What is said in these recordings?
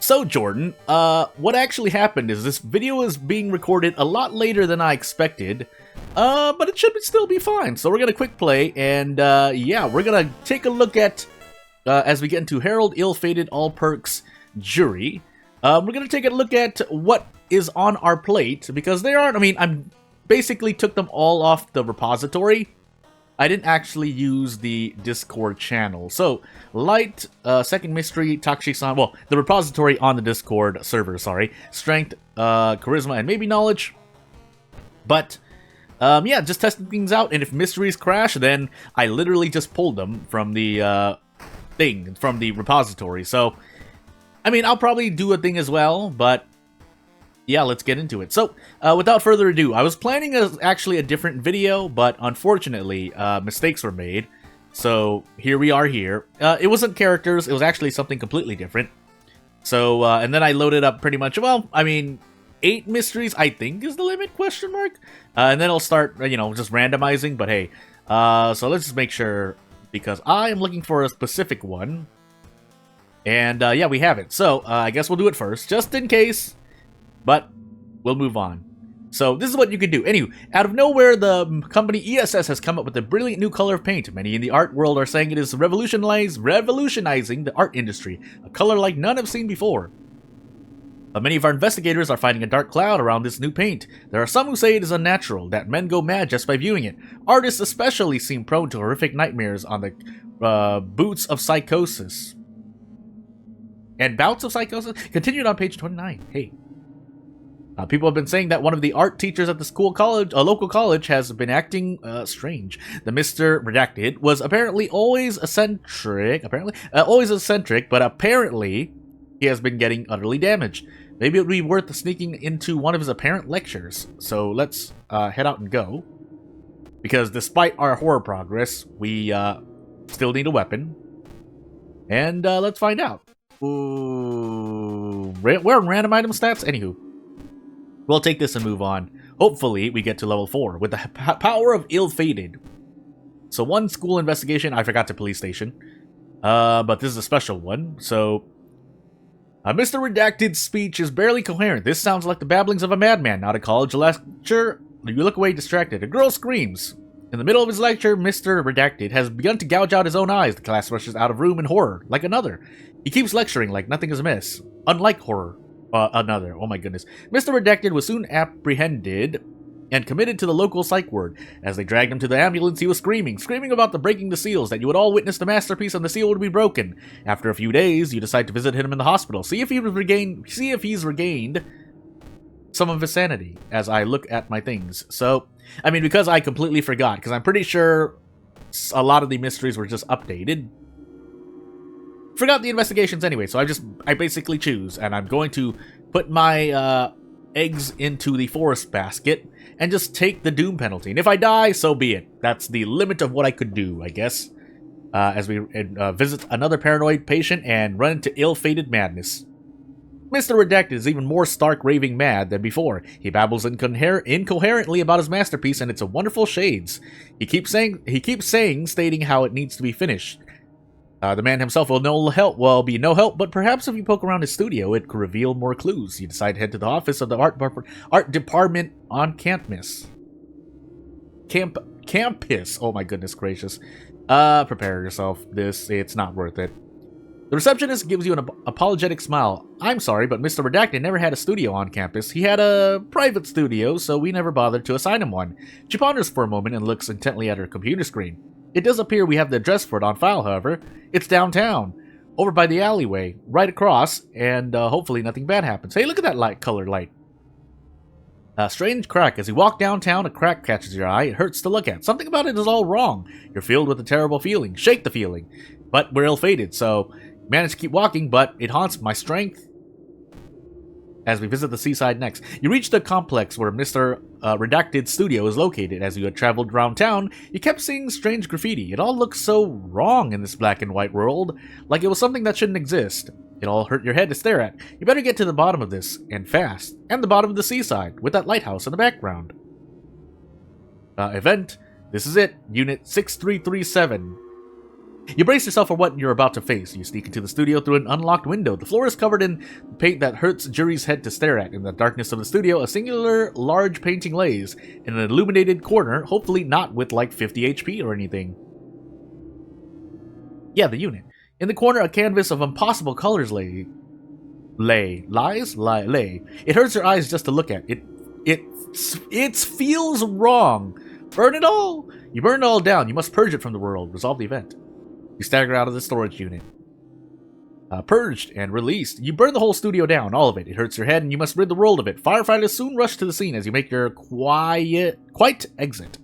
So Jordan, what actually happened is this video is being recorded a lot later than I expected, but it should still be fine. So we're gonna quick play, and yeah, we're gonna take a look at, as we get into Harold Ill-Fated All Perks Jury, we're gonna take a look at what is on our plate, because they aren't, I'm basically took them all off the repository. I didn't actually use the Discord channel. So, Light, Second Mystery, Takshi-san, well, the repository on the Discord server, sorry. Strength, Charisma, and maybe Knowledge. But, yeah, just testing things out, and if mysteries crash, then I literally just pulled them from the, from the repository. So, I'll probably do a thing as well, but yeah, let's get into it. So, without further ado, I was planning actually a different video, but unfortunately, mistakes were made. So, here we are here. It wasn't characters, it was actually something completely different. So, and then I loaded up pretty much, 8 mysteries, I think, is the limit, question mark? And then I'll start, just randomizing, but hey. So let's just make sure, because I am looking for a specific one. And, yeah, we have it. So, I guess we'll do it first, just in case. But we'll move on. So this is what you can do. Anyway, out of nowhere, the company ESS has come up with a brilliant new color of paint. Many in the art world are saying it is revolutionizing the art industry, a color like none have seen before. But many of our investigators are finding a dark cloud around this new paint. There are some who say it is unnatural, that men go mad just by viewing it. Artists especially seem prone to horrific nightmares on the boots of psychosis. And bouts of psychosis? Continued on page 29. Hey. People have been saying that one of the art teachers at the local college, has been acting strange. The Mr. Redacted was apparently always eccentric, but apparently he has been getting utterly damaged. Maybe it would be worth sneaking into one of his apparent lectures. So let's head out and go. Because despite our horror progress, we still need a weapon. And let's find out. Ooh, where are random item stats? Anywho. We'll take this and move on. Hopefully, we get to level 4 with the power of Ill-Fated. So, one school investigation. I forgot the police station. But this is a special one. So, Mr. Redacted's speech is barely coherent. This sounds like the babblings of a madman, not a college lecture. You look away distracted. A girl screams. In the middle of his lecture, Mr. Redacted has begun to gouge out his own eyes. The class rushes out of room in horror, like another. He keeps lecturing like nothing is amiss. Unlike horror. Another. Oh my goodness. Mr. Redacted was soon apprehended and committed to the local psych ward. As they dragged him to the ambulance, he was screaming about the breaking the seals, that you would all witness the masterpiece and the seal would be broken. After a few days, you decide to visit him in the hospital. See if he's regained some of his sanity, as I look at my things. So, because I completely forgot, because I'm pretty sure a lot of the mysteries were just updated. Forgot the investigations anyway, so I basically choose, and I'm going to put my eggs into the forest basket and just take the doom penalty. And if I die, so be it. That's the limit of what I could do, I guess. As we visit another paranoid patient and run into ill-fated madness. Mr. Redacted is even more stark raving mad than before. He babbles incoherently about his masterpiece and its wonderful shades. He keeps stating how it needs to be finished. The man himself will be no help, but perhaps if you poke around his studio, it could reveal more clues. You decide to head to the office of the art department on campus. Campus. Oh my goodness gracious. Prepare yourself. It's not worth it. The receptionist gives you an apologetic smile. I'm sorry, but Mr. Redacted never had a studio on campus. He had a private studio, so we never bothered to assign him one. She ponders for a moment and looks intently at her computer screen. It does appear we have the address for it on file, however. It's downtown, over by the alleyway, right across, and hopefully nothing bad happens. Hey, look at that colored light. A strange crack. As you walk downtown, a crack catches your eye. It hurts to look at. Something about it is all wrong. You're filled with a terrible feeling. Shake the feeling. But we're ill-fated, so manage to keep walking, but it haunts my strength. As we visit the seaside next, you reach the complex where Mr. Redacted's studio is located. As you had traveled around town, you kept seeing strange graffiti. It all looks so wrong in this black and white world, like it was something that shouldn't exist. It all hurt your head to stare at. You better get to the bottom of this, and fast. And the bottom of the seaside, with that lighthouse in the background. Event. This is it. Unit 6337. You brace yourself for what you're about to face. You sneak into the studio through an unlocked window. The floor is covered in paint that hurts Juri's head to stare at. In the darkness of the studio, a singular large painting lays in an illuminated corner, hopefully not with like 50 HP or anything. Yeah, the unit. In the corner, a canvas of impossible colors lay. It hurts your eyes just to look at. It feels wrong. Burn it all. You burn it all down. You must purge it from the world. Resolve the event. You stagger out of the storage unit. Purged and released. You burn the whole studio down, all of it. It hurts your head and you must rid the world of it. Firefighters soon rush to the scene as you make your quiet exit.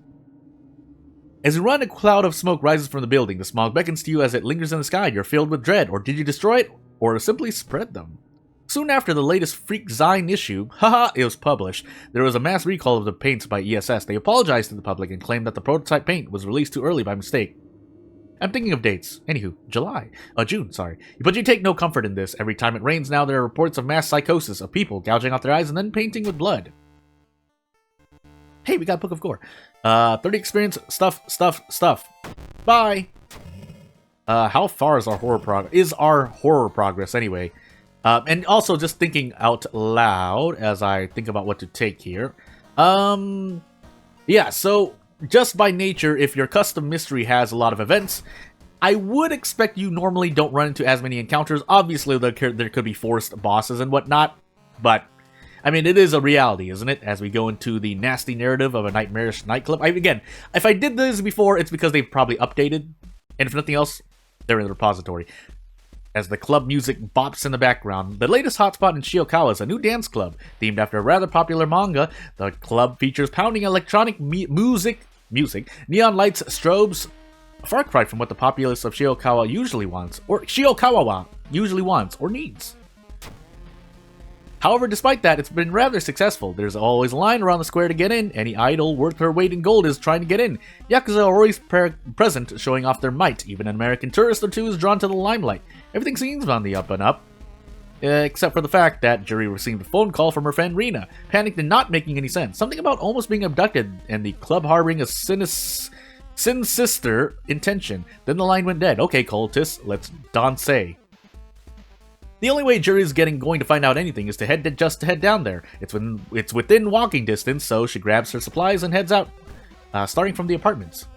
As you run, a cloud of smoke rises from the building. The smog beckons to you as it lingers in the sky. You're filled with dread. Or did you destroy it? Or simply spread them? Soon after the latest Freak Zine issue, it was published, there was a mass recall of the paints by ESS. They apologized to the public and claimed that the prototype paint was released too early by mistake. I'm thinking of dates. Anywho, June, sorry. But you take no comfort in this. Every time it rains now, there are reports of mass psychosis, of people gouging out their eyes and then painting with blood. Hey, we got Book of Gore. 30 experience, stuff. Bye! How far is our horror progress anyway? And also just thinking out loud as I think about what to take here. Yeah, so just by nature, if your custom mystery has a lot of events, I would expect you normally don't run into as many encounters. Obviously, there could be forced bosses and whatnot, but I mean, it is a reality, isn't it? As we go into the nasty narrative of a nightmarish nightclub. Again, if I did this before, it's because they've probably updated, and if nothing else, they're in the repository. As the club music bops in the background, the latest hotspot in Shiokawa is a new dance club. Themed after a rather popular manga, the club features pounding electronic music, neon lights, strobes, a far cry from what the populace of Shiokawa usually wants, or needs. However, despite that, it's been rather successful. There's always a line around the square to get in. Any idol worth her weight in gold is trying to get in. Yakuza are always present, showing off their might. Even an American tourist or two is drawn to the limelight. Everything seems on the up and up. Except for the fact that Juri received a phone call from her friend Rina, panicked and not making any sense. Something about almost being abducted, and the club harboring a sinister intention. Then the line went dead. Okay, cultists, let's dance. The only way Juri's going to find out anything is to head down there. It's within walking distance, so she grabs her supplies and heads out, starting from the apartments.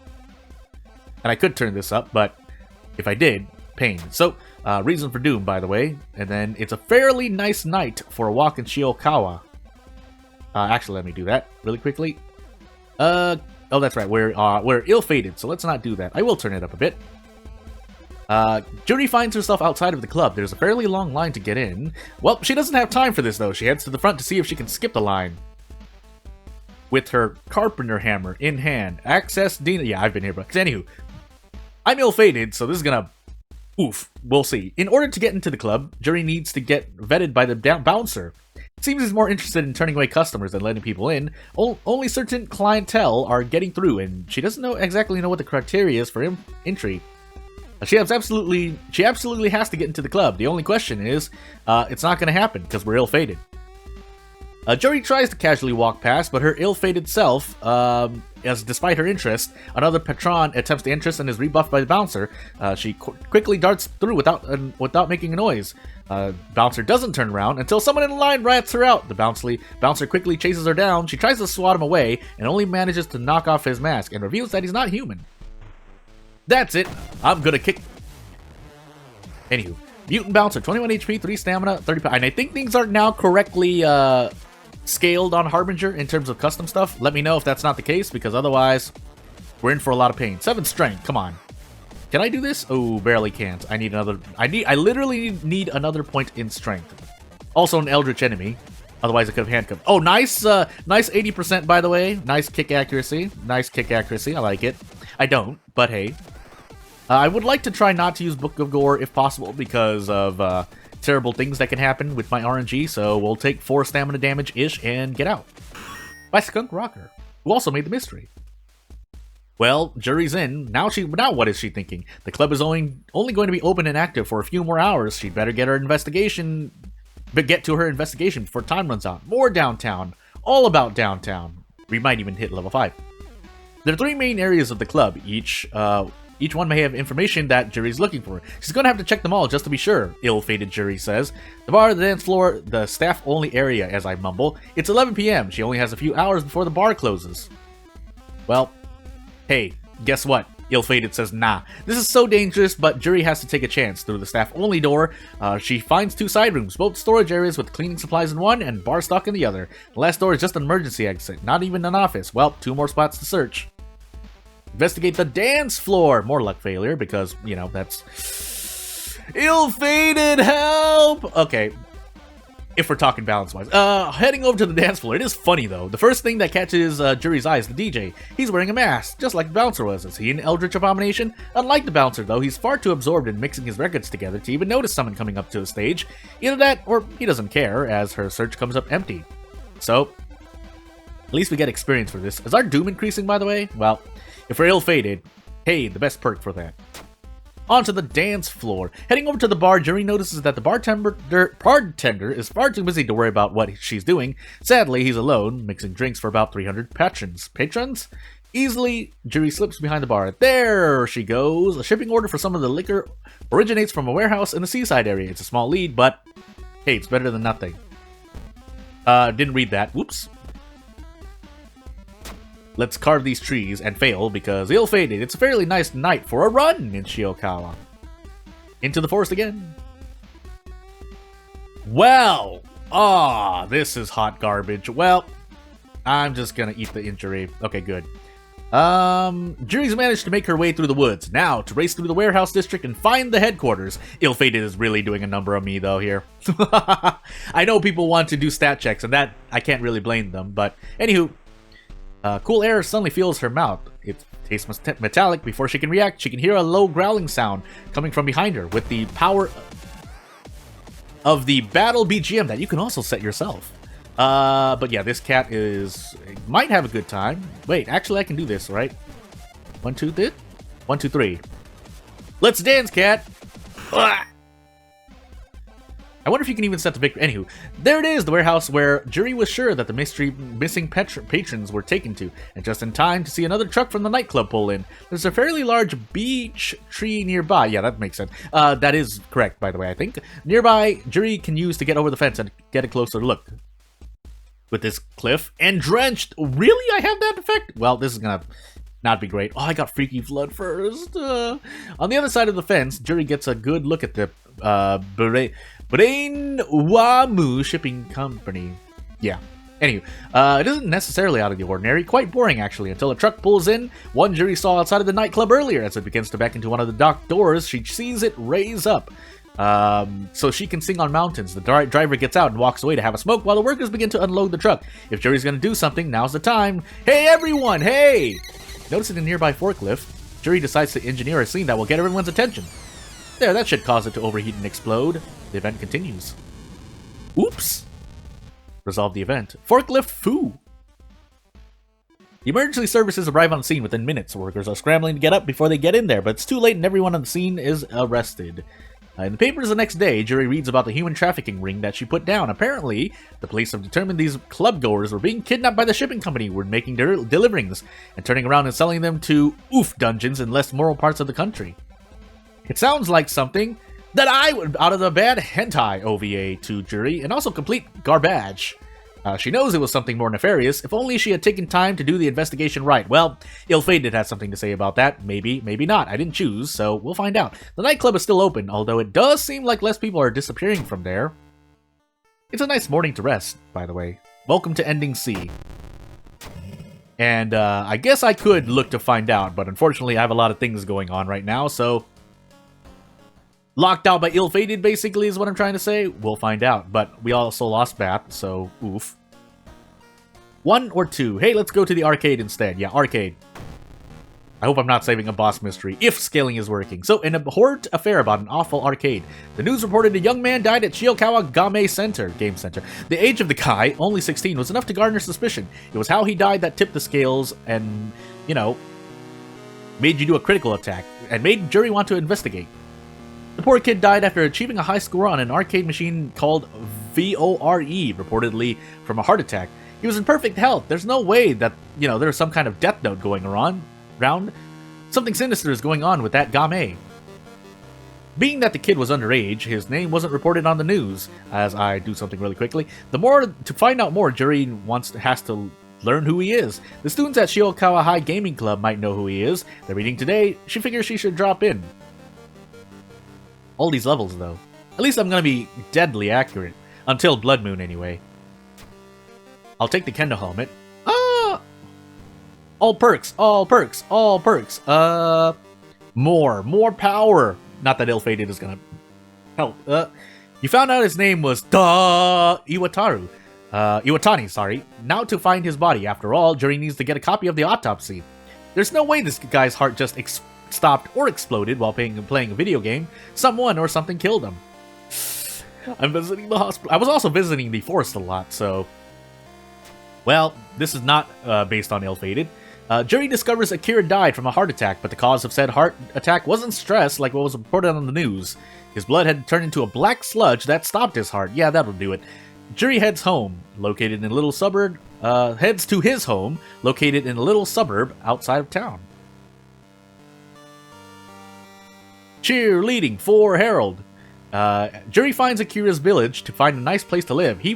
And I could turn this up, but if I did, pain. So, reason for doom, by the way. And then it's a fairly nice night for a walk in Shiokawa. Actually, let me do that really quickly. Oh, that's right. We're ill-fated, so let's not do that. I will turn it up a bit. Juri finds herself outside of the club. There's a fairly long line to get in. Well, she doesn't have time for this, though. She heads to the front to see if she can skip the line. With her carpenter hammer in hand. Access Dina. Yeah, I've been here, but anywho. I'm ill-fated, so this is gonna... Oof. We'll see. In order to get into the club, Juri needs to get vetted by the bouncer. It seems he's more interested in turning away customers than letting people in. Only certain clientele are getting through, and she doesn't exactly know what the criteria is for entry. She absolutely has to get into the club. The only question is, it's not going to happen because we're ill-fated. Juri tries to casually walk past, but her ill-fated self, as despite her interest, another patron attempts to interest and is rebuffed by the bouncer. She quickly darts through without making a noise. Bouncer doesn't turn around until someone in the line rats her out. The bouncer quickly chases her down. She tries to swat him away and only manages to knock off his mask and reveals that he's not human. That's it. I'm gonna kick. Anywho, Mutant Bouncer, 21 HP, 3 stamina, 30 power. And I think things are now correctly scaled on Harbinger in terms of custom stuff. Let me know if that's not the case, because otherwise, we're in for a lot of pain. 7 strength, come on. Can I do this? Oh, barely can't. I need another. I literally need another point in strength. Also an Eldritch enemy. Otherwise, I could have handcuffed. Oh, nice 80%, by the way. Nice kick accuracy. Nice kick accuracy. I like it. I don't, but hey. I would like to try not to use Book of Gore if possible because of terrible things that can happen with my RNG, so we'll take 4 stamina damage-ish and get out. By Skunk Rocker, who also made the mystery. Well, Juri's in. Now what is she thinking? The club is only going to be open and active for a few more hours. She'd better get to her investigation before time runs out. More downtown. All about downtown. We might even hit level 5. There are 3 main areas of the club, each Each one may have information that Jury's looking for. She's gonna have to check them all just to be sure, ill-fated Jury says. The bar, the dance floor, the staff-only area, as I mumble. It's 11 p.m. She only has a few hours before the bar closes. Well, hey, guess what? Ill-fated says, nah. This is so dangerous, but Jury has to take a chance. Through the staff-only door, she finds 2 side rooms, both storage areas with cleaning supplies in one and bar stock in the other. The last door is just an emergency exit, not even an office. Well, 2 more spots to search. Investigate the dance floor. More luck failure because, you know, that's... Ill-fated, help! Okay. If we're talking balance-wise. Heading over to the dance floor. It is funny, though. The first thing that catches Jury's eye is the DJ. He's wearing a mask, just like the bouncer was. Is he an eldritch abomination? Unlike the bouncer, though, he's far too absorbed in mixing his records together to even notice someone coming up to the stage. Either that, or he doesn't care, as her search comes up empty. So, at least we get experience for this. Is our doom increasing, by the way? Well, if we're ill-fated, hey, the best perk for that. Onto the dance floor. Heading over to the bar, Jury notices that the bartender is far too busy to worry about what she's doing. Sadly, he's alone, mixing drinks for about 300 patrons. Patrons? Easily, Jury slips behind the bar. There she goes. A shipping order for some of the liquor originates from a warehouse in the seaside area. It's a small lead, but hey, it's better than nothing. Didn't read that. Whoops. Let's carve these trees and fail because ill-fated. It's a fairly nice night for a run in Shiokawa. Into the forest again. Well, this is hot garbage. Well, I'm just gonna eat the injury. Okay, good. Jury's managed to make her way through the woods. Now, to race through the warehouse district and find the headquarters. Ill-fated is really doing a number on me, though, here. I know people want to do stat checks, and that, I can't really blame them, but anywho. Cool air suddenly fills her mouth. It tastes metallic. Before she can react, she can hear a low growling sound coming from behind her with the power of the battle BGM that you can also set yourself. But yeah, this cat might have a good time. Wait, actually I can do this, right? 1, 2, 3. Let's dance, cat! Ugh. I wonder if you can even set the victory. Anywho, there it is, the warehouse where Jury was sure that the missing patrons were taken to, and just in time to see another truck from the nightclub pull in. There's a fairly large beech tree nearby. Yeah, that makes sense. That is correct, by the way, I think. Nearby, Jury can use to get over the fence and get a closer look. With this cliff, and drenched. Really? I have that effect? Well, this is gonna not be great. Oh, I got Freaky Flood first. On the other side of the fence, Jury gets a good look at the Brainwamu Shipping Company. Yeah. Anyway, it isn't necessarily out of the ordinary. Quite boring, actually, until a truck pulls in. One Jury saw outside of the nightclub earlier. As it begins to back into one of the dock doors, she sees it raise up. So she can sing on mountains. The driver gets out and walks away to have a smoke while the workers begin to unload the truck. If Jury's gonna do something, now's the time. Hey, everyone! Hey! Noticing a nearby forklift, Jury decides to engineer a scene that will get everyone's attention. There, that should cause it to overheat and explode. The event continues. Oops! Resolve the event. Forklift foo! The emergency services arrive on the scene within minutes. Workers are scrambling to get up before they get in there, but it's too late and everyone on the scene is arrested. In the papers the next day, Jury reads about the human trafficking ring that she put down. Apparently, the police have determined these club-goers were being kidnapped by the shipping company who were making deliverings and turning around and selling them to dungeons in less moral parts of the country. It sounds like something that I would out of the bad hentai OVA to Jury, and also complete garbage. She knows it was something more nefarious. If only she had taken time to do the investigation right. Well, Ill-fated has something to say about that. Maybe, maybe not. I didn't choose, so we'll find out. The nightclub is still open, although it does seem like less people are disappearing from there. It's a nice morning to rest, by the way. Welcome to Ending C. And I guess I could look to find out, but unfortunately I have a lot of things going on right now, so... Locked out by ill-fated, basically, is what I'm trying to say. We'll find out. But we also lost Bath, so oof. 1 or 2. Hey, let's go to the arcade instead. Yeah, arcade. I hope I'm not saving a boss mystery, if scaling is working. So, an abhorrent affair about an awful arcade. The news reported a young man died at Shiokawa Game Center. The age of the guy, only 16, was enough to garner suspicion. It was how he died that tipped the scales and, you know, made you do a critical attack, and made Jury want to investigate. The poor kid died after achieving a high score on an arcade machine called VORE, reportedly from a heart attack. He was in perfect health. There's no way that, you know, there's some kind of death note going around. Something sinister is going on with that Game. Being that the kid was underage, his name wasn't reported on the news. As I do something really quickly, to find out more, Jury has to learn who he is. The students at Shiokawa High Gaming Club might know who he is. They're meeting today. She figures she should drop in. All these levels, though. At least I'm gonna be deadly accurate. Until Blood Moon, anyway. I'll take the Kendo helmet. All perks, all perks, all perks. More power. Not that Ill-Fated is gonna help. You found out his name was Iwatani, sorry. Now to find his body. After all, Jury needs to get a copy of the autopsy. There's no way this guy's heart just stopped or exploded while playing a video game. Someone or something killed him. I'm visiting the hospital. I was also visiting the forest a lot, so... Well, this is not based on Ill-Fated. Jury discovers Akira died from a heart attack, but the cause of said heart attack wasn't stress like what was reported on the news. His blood had turned into a black sludge that stopped his heart. Yeah, that'll do it. Jury heads home, located in a little suburb. Heads to his home, located in a little suburb outside of town. Cheerleading for Harold. Jury finds Akira's village to find a nice place to live. He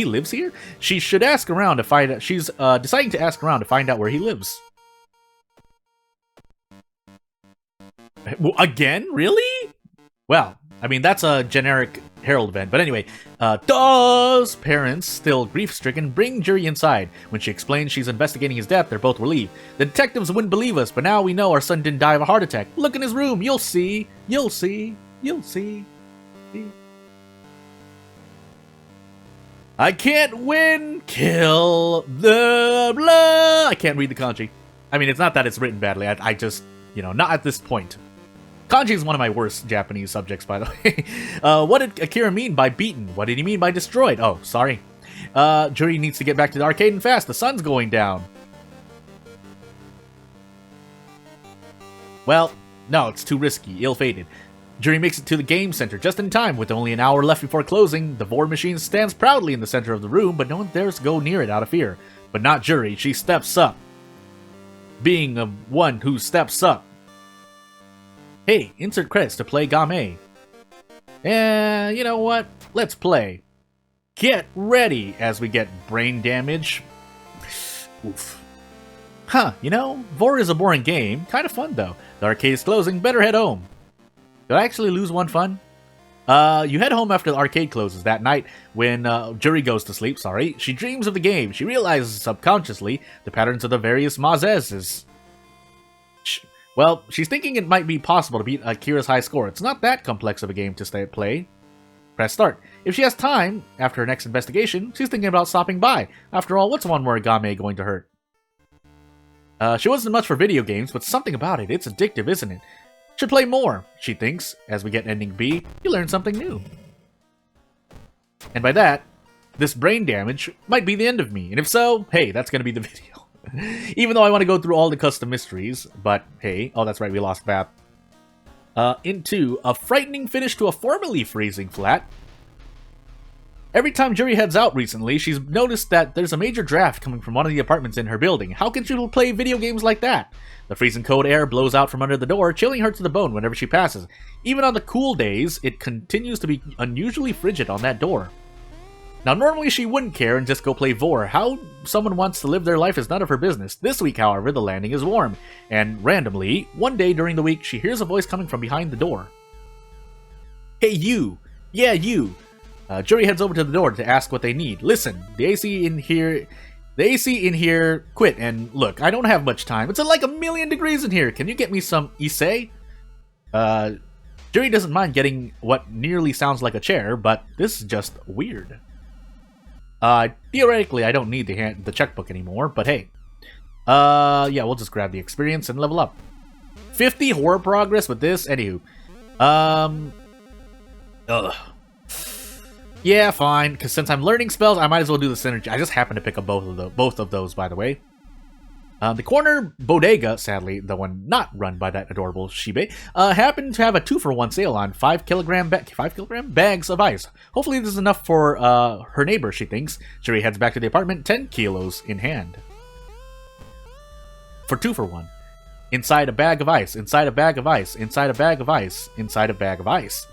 lives here? She should ask around to find out. She's deciding to ask around to find out where he lives. Again? Really? Well, I mean, that's a generic Herald event. But anyway, Daw's parents, still grief-stricken, bring Jury inside. When she explains she's investigating his death, they're both relieved. The detectives wouldn't believe us, but now we know our son didn't die of a heart attack. Look in his room. You'll see. You'll see. You'll see. I can't win. Kill the blah. I can't read the kanji. I mean, it's not that it's written badly. I just, not at this point. Kanji is one of my worst Japanese subjects, by the way. What did Akira mean by beaten? What did he mean by destroyed? Oh, sorry. Jury needs to get back to the arcade and fast. The sun's going down. Well, no, it's too risky. Ill-fated. Jury makes it to the game center just in time. With only an hour left before closing, the Vor machine stands proudly in the center of the room, but no one dares go near it out of fear. But not Jury. She steps up. Being one who steps up. Hey, insert credits to play Game. You know what? Let's play. Get ready as we get brain damage. Oof. Huh, Vor is a boring game. Kind of fun, though. The arcade is closing. Better head home. Did I actually lose one fun? You head home after the arcade closes that night when Jury goes to sleep, sorry. She dreams of the game. She realizes subconsciously the patterns of the various mazes. Well, she's thinking it might be possible to beat Akira's high score. It's not that complex of a game to play. Press start. If she has time, after her next investigation, she's thinking about stopping by. After all, what's one more Game going to hurt? She wasn't much for video games, but something about it. It's addictive, isn't it? Should play more, she thinks. As we get ending B, you learn something new. And by that, this brain damage might be the end of me. And if so, hey, that's going to be the video. Even though I want to go through all the custom mysteries, but hey, oh, that's right, we lost Bap. Into a frightening finish to a formerly freezing flat. Every time Jury heads out recently, she's noticed that there's a major draft coming from one of the apartments in her building. How can she play video games like that? The freezing cold air blows out from under the door, chilling her to the bone whenever she passes. Even on the cool days, it continues to be unusually frigid on that door. Now, normally she wouldn't care and just go play Vor. How someone wants to live their life is none of her business. This week, however, the landing is warm. And randomly, one day during the week, she hears a voice coming from behind the door. Hey, you! Yeah, you! Jury heads over to the door to ask what they need. Listen, the AC in here quit, and look, I don't have much time. It's like 1,000,000 degrees in here. Can you get me some issei? Jury doesn't mind getting what nearly sounds like a chair, but this is just weird. Theoretically, I don't need the checkbook anymore, but hey. Yeah, we'll just grab the experience and level up. 50 horror progress with this, anywho. Yeah, fine, because since I'm learning spells, I might as well do the synergy. I just happen to pick up both of those, by the way. The corner bodega, sadly, the one not run by that adorable Shibe, happened to have a 2-for-1 sale on 5 kilogram bags of ice. Hopefully this is enough for her neighbor, she thinks. Jury heads back to the apartment, 10 kilos in hand. For 2-for-1. Inside a bag of ice. Inside a bag of ice. Inside a bag of ice. Inside a bag of ice.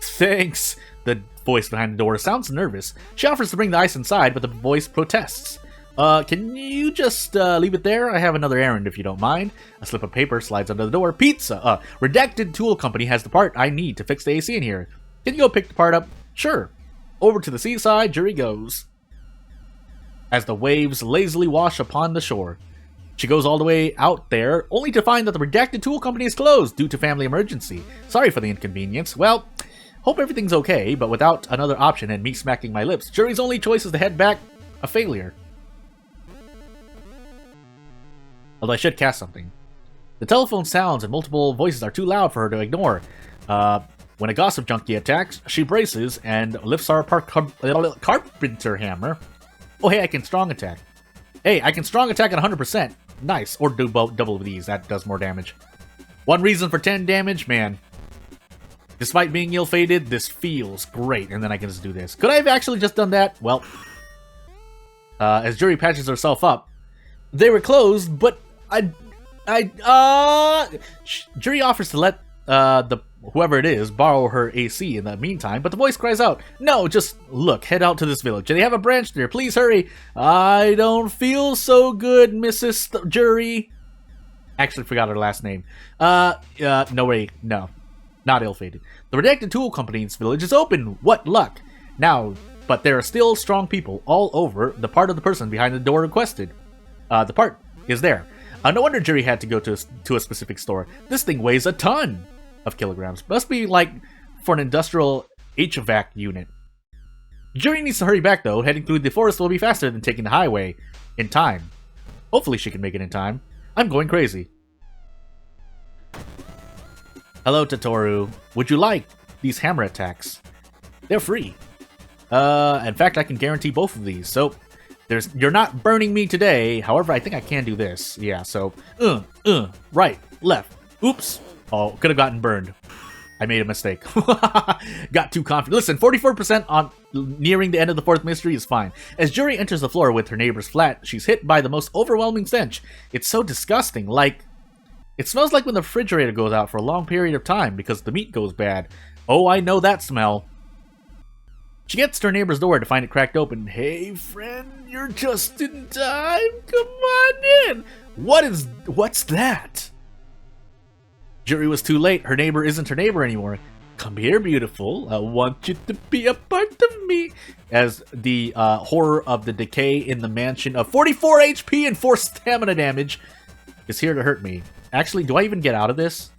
Thanks. The voice behind the door sounds nervous. She offers to bring the ice inside, but the voice protests. Can you just leave it there? I have another errand if you don't mind. A slip of paper slides under the door. Pizza! Redacted Tool Company has the part I need to fix the AC in here. Can you go pick the part up? Sure. Over to the seaside, Jury goes. As the waves lazily wash upon the shore. She goes all the way out there, only to find that the Redacted Tool Company is closed due to family emergency. Sorry for the inconvenience. Well, hope everything's okay, but without another option and me smacking my lips, Jury's only choice is to head back. A failure. Although I should cast something. The telephone sounds and multiple voices are too loud for her to ignore. When a gossip junkie attacks, she braces and lifts our carpenter hammer. Oh, hey, I can strong attack. Hey, I can strong attack at 100%. Nice. Or do double of these. That does more damage. One reason for 10 damage? Man. Despite being ill-fated, this feels great. And then I can just do this. Could I have actually just done that? Well, as Jury patches herself up, they were closed, but Jury offers to let whoever it is borrow her AC in the meantime, but the voice cries out, "No, just look, head out to this village. They have a branch there. Please hurry. I don't feel so good, Mrs. Jury." Actually forgot her last name. No way. No. Not ill-fated. The Redacted Tool Company's village is open. What luck. Now, but there are still strong people all over the part of the person behind the door requested. The part is there. No wonder Jury had to go to a specific store. This thing weighs a ton of kilograms. Must be like for an industrial HVAC unit. Jury needs to hurry back though. Heading through the forest will be faster than taking the highway in time. Hopefully she can make it in time. I'm going crazy. Hello, Totoro. Would you like these hammer attacks? They're free. In fact, I can guarantee both of these. So you're not burning me today. However, I think I can do this. Yeah, so right, left. Oops. Oh, could have gotten burned. I made a mistake. Got too confident. Listen, 44% on nearing the end of the fourth mystery is fine. As Jury enters the floor with her neighbor's flat, she's hit by the most overwhelming stench. It's so disgusting. Like, it smells like when the refrigerator goes out for a long period of time because the meat goes bad. Oh, I know that smell. She gets to her neighbor's door to find it cracked open. Hey, friend, you're just in time. Come on in. What's that? Jury was too late. Her neighbor isn't her neighbor anymore. Come here, beautiful. I want you to be a part of me. As the horror of the decay in the mansion of 44 HP and 4 stamina damage is here to hurt me. Actually, do I even get out of this?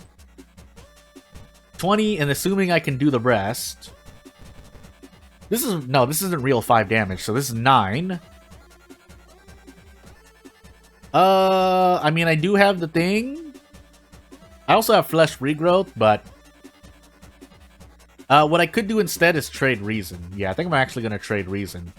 20, and assuming I can do the rest. This isn't real 5 damage, so this is 9. I mean, I do have the thing. I also have flesh regrowth, but what I could do instead is trade reason. Yeah, I think I'm actually going to trade reason.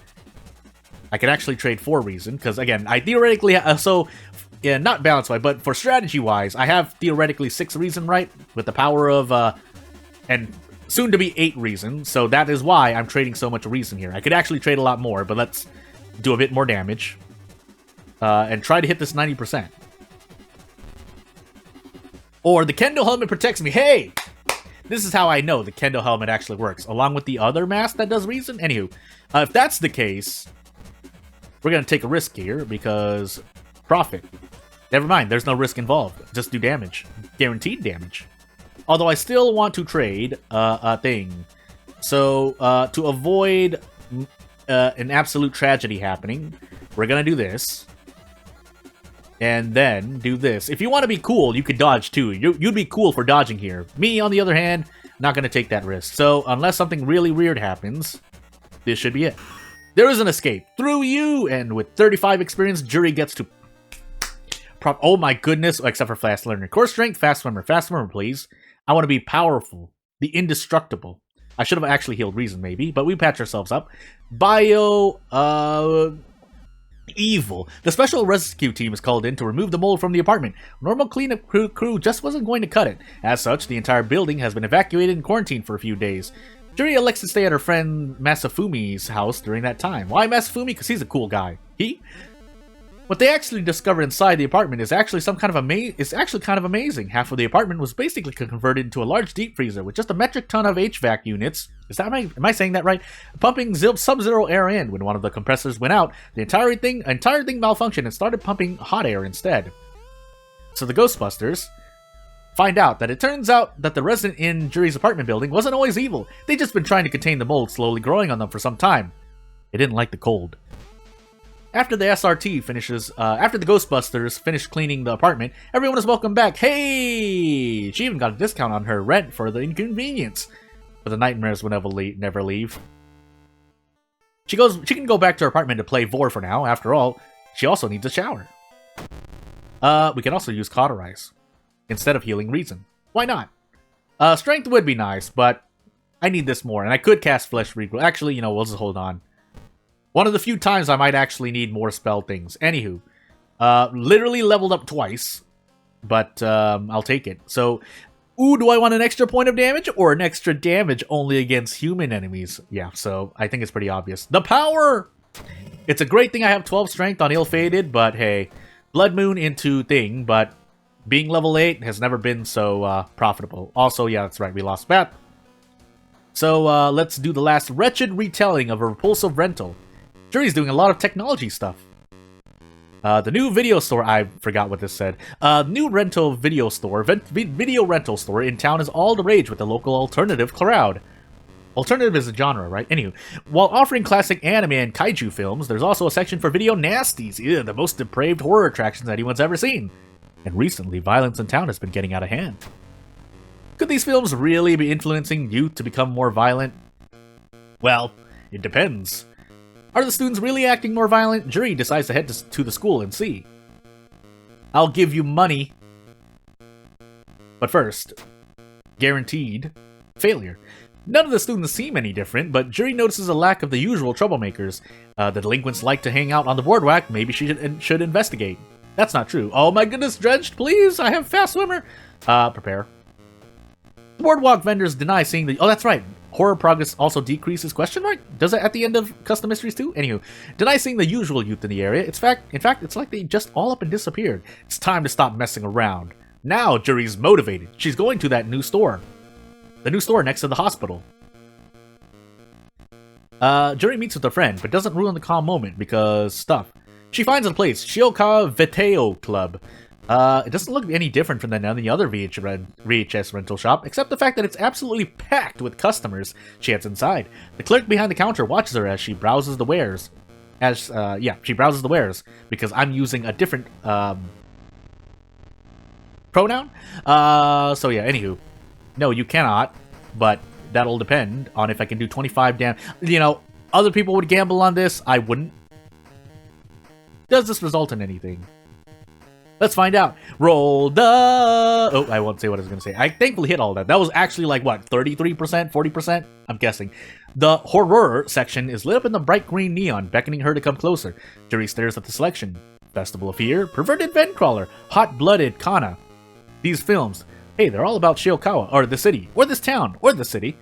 I could actually trade for reason, because again, I theoretically, yeah, not balance-wise, but for strategy-wise, I have theoretically 6 reason, right? With the power of, and soon to be 8 reason, so that is why I'm trading so much reason here. I could actually trade a lot more, but let's do a bit more damage. And try to hit this 90%. Or the Kendo helmet protects me. Hey! This is how I know the Kendo helmet actually works, along with the other mask that does reason. Anywho, if that's the case, we're going to take a risk here, because profit. Never mind, there's no risk involved. Just do damage. Guaranteed damage. Although I still want to trade a thing. So, to avoid an absolute tragedy happening, we're going to do this. And then do this. If you want to be cool, you could dodge too. You'd be cool for dodging here. Me, on the other hand, not going to take that risk. So, unless something really weird happens, this should be it. There is an escape. Through you! And with 35 experience, Jury gets to... Oh my goodness, except for fast learner. Core strength, fast swimmer. Fast swimmer, please. I want to be powerful. The indestructible. I should have actually healed reason, maybe. But we patch ourselves up. Bio... Evil. The special rescue team is called in to remove the mold from the apartment. Normal cleanup crew just wasn't going to cut it. As such, the entire building has been evacuated and quarantined for a few days. Jury elects to stay at her friend Masafumi's house during that time. Why Masafumi? Because he's a cool guy. What they actually discovered inside the apartment is actually kind of amazing. Half of the apartment was basically converted into a large deep freezer with just a metric ton of HVAC units. Am I saying that right? Pumping sub-zero air in. When one of the compressors went out, the entire thing malfunctioned and started pumping hot air instead. So the Ghostbusters find out that it turns out that the resident in Jury's apartment building wasn't always evil. They'd just been trying to contain the mold slowly growing on them for some time. They didn't like the cold. After the Ghostbusters finished cleaning the apartment, everyone is welcome back. Hey! She even got a discount on her rent for the inconvenience. But the nightmares will never leave. She can go back to her apartment to play Vor for now. After all, she also needs a shower. We can also use Cauterize instead of Healing Reason. Why not? Strength would be nice, but I need this more. And I could cast Flesh Regrowth. Actually, we'll just hold on. One of the few times I might actually need more spell things. Anywho, literally leveled up twice, but I'll take it. So, do I want an extra point of damage or an extra damage only against human enemies? Yeah, so I think it's pretty obvious. The power! It's a great thing I have 12 strength on Ill-Fated, but hey, Blood Moon into thing, but being level 8 has never been so profitable. Also, yeah, that's right, we lost Bat. So let's do the last wretched retelling of a repulsive rental. Jury's doing a lot of technology stuff. The new video store, I forgot what this said. New rental video store, video rental store in town is all the rage with the local alternative crowd. Alternative is a genre, right? Anywho, while offering classic anime and kaiju films, there's also a section for video nasties. Ew, the most depraved horror attractions anyone's ever seen. And recently, violence in town has been getting out of hand. Could these films really be influencing youth to become more violent? Well, it depends. Are the students really acting more violent? Jury decides to head to the school and see. I'll give you money. But first, guaranteed failure. None of the students seem any different, but Jury notices a lack of the usual troublemakers. The delinquents like to hang out on the boardwalk. Maybe she should investigate. That's not true. Oh my goodness, drenched, please! I have fast swimmer! Prepare. Boardwalk vendors deny seeing the... Oh, that's right. Horror progress also decreases, question mark? Does it at the end of Custom Mysteries too? Anywho, deny seeing the usual youth in the area. In fact, it's like they just all up and disappeared. It's time to stop messing around. Now, Jury's motivated. She's going to that new store. The new store next to the hospital. Jury meets with a friend, but doesn't ruin the calm moment because stuff. She finds a place, Shioka Veteo Club. It doesn't look any different from any other VHS rental shop, except the fact that it's absolutely packed with customers she heads inside. The clerk behind the counter watches her as she browses the wares. She browses the wares, because I'm using a different, pronoun? So yeah, anywho. No, you cannot, but that'll depend on if I can do 25 damage. Other people would gamble on this, I wouldn't. Does this result in anything? Let's find out. Roll the... Oh, I won't say what I was going to say. I thankfully hit all that. That was actually like, what, 33%? 40%? I'm guessing. The horror section is lit up in the bright green neon, beckoning her to come closer. Jury stares at the selection. Festival of Fear, Perverted Vencrawler, Hot-Blooded Kana. These films, hey, they're all about Shiokawa, or the city, or this town, or the city.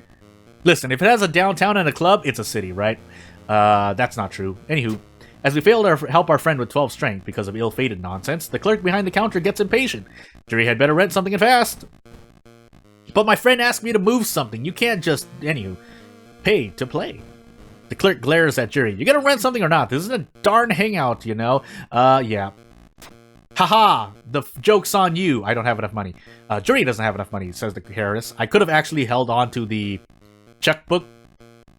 Listen, if it has a downtown and a club, it's a city, right? That's not true. Anywho, as we fail to help our friend with 12 strength because of ill-fated nonsense, the clerk behind the counter gets impatient. Jury had better rent something and fast. But my friend asked me to move something. You can't just, anywho, pay to play. The clerk glares at Jury. You gonna rent something or not? This is a darn hangout, yeah. Haha, the joke's on you. I don't have enough money. Jury doesn't have enough money, says the Harris. I could have actually held on to the checkbook.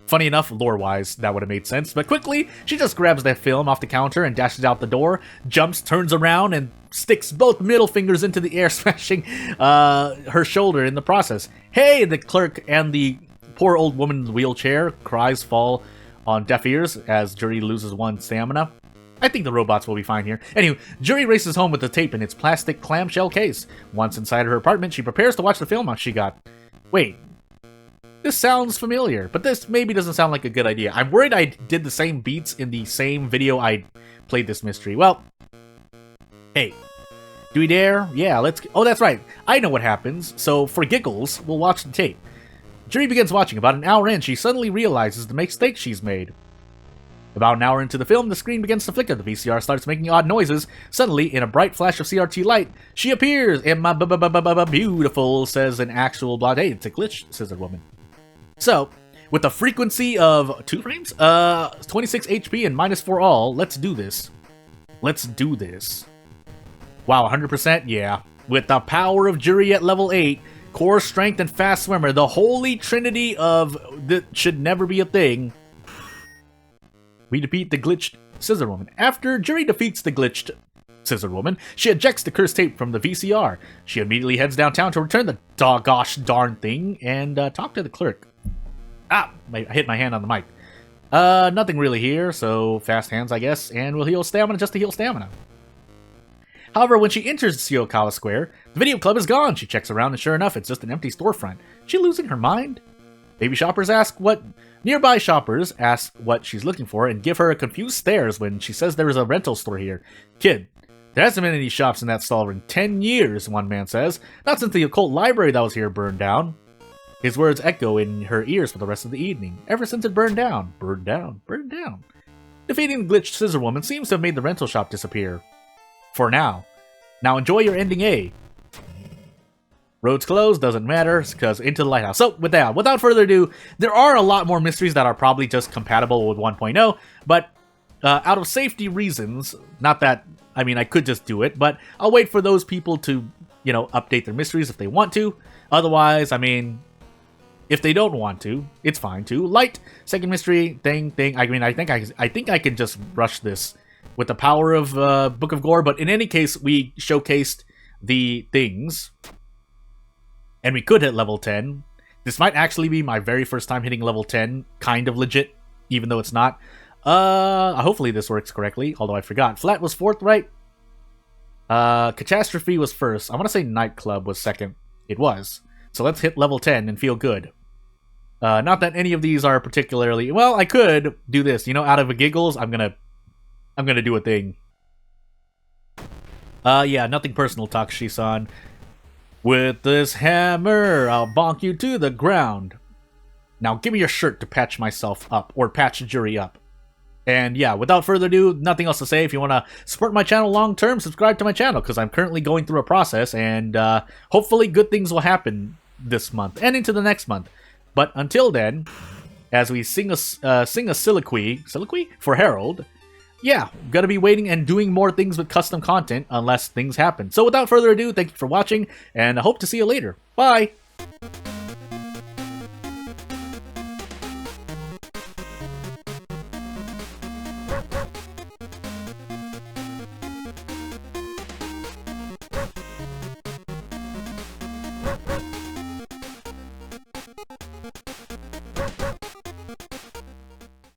Funny enough, lore-wise, that would have made sense. But quickly, she just grabs that film off the counter and dashes out the door, jumps, turns around, and sticks both middle fingers into the air, smashing her shoulder in the process. Hey, the clerk and the poor old woman in the wheelchair. Cries fall on deaf ears as Jury loses one stamina. I think the robots will be fine here. Anyway, Jury races home with the tape in its plastic clamshell case. Once inside her apartment, she prepares to watch the film she got. Wait. This sounds familiar, but this maybe doesn't sound like a good idea. I'm worried I did the same beats in the same video I played this mystery. Well, hey, do we dare? Yeah, let's... Oh, that's right. I know what happens, so for giggles, we'll watch the tape. Jury begins watching. About an hour in, she suddenly realizes the mistake she's made. About an hour into the film, the screen begins to flicker. The VCR starts making odd noises. Suddenly, in a bright flash of CRT light, she appears. "Am I beautiful?" says an actual blonde. "Hey, it's a glitch," says a woman. So, with a frequency of 2 frames, 26 HP and -4 all, let's do this. Let's do this. Wow, 100%? Yeah. With the power of Jury at level 8, core strength and fast swimmer, the holy trinity of that should never be a thing, we defeat the glitched Scissor Woman. After Jury defeats the glitched Scissor Woman, she ejects the cursed tape from the VCR. She immediately heads downtown to return the gosh darn thing and talk to the clerk. I hit my hand on the mic. Nothing really here, so fast hands, I guess, and we'll heal stamina just to heal stamina. However, when she enters Siokawa Square, the video club is gone. She checks around, and sure enough, it's just an empty storefront. Is she losing her mind? Nearby shoppers ask what she's looking for and give her confused stares when she says there is a rental store here. "Kid, there hasn't been any shops in that stall in 10 years, one man says. "Not since the occult library that was here burned down." His words echo in her ears for the rest of the evening. Ever since it burned down. Burned down. Burned down. Defeating the glitched Scissor Woman seems to have made the rental shop disappear. For now. Now enjoy your ending A. Roads closed, doesn't matter, because into the lighthouse. So, without further ado, there are a lot more mysteries that are probably just compatible with 1.0, but out of safety reasons, not that, I mean, I could just do it, but I'll wait for those people to, you know, update their mysteries if they want to. Otherwise, I mean, if they don't want to, it's fine too. Light, second mystery, thing. I mean, I think I can just rush this with the power of Book of Gore, but in any case, we showcased the things. And we could hit level 10. This might actually be my very first time hitting level 10, kind of legit, even though it's not. Hopefully this works correctly, although I forgot. Flat was 4th, right? Catastrophe was 1st. I want to say Nightclub was 2nd. It was. So let's hit level 10 and feel good. Not that any of these are particularly... Well, I could do this. You know, out of a giggles, I'm gonna do a thing. Yeah, nothing personal, Takashi-san. "With this hammer, I'll bonk you to the ground. Now give me your shirt to patch myself up, or patch Jury up." And yeah, without further ado, nothing else to say. If you want to support my channel long term, subscribe to my channel, because I'm currently going through a process, and hopefully good things will happen this month, and into the next month. But until then, as we sing a soliloquy for Harold, yeah, gotta be waiting and doing more things with custom content unless things happen. So without further ado, thank you for watching, and I hope to see you later. Bye!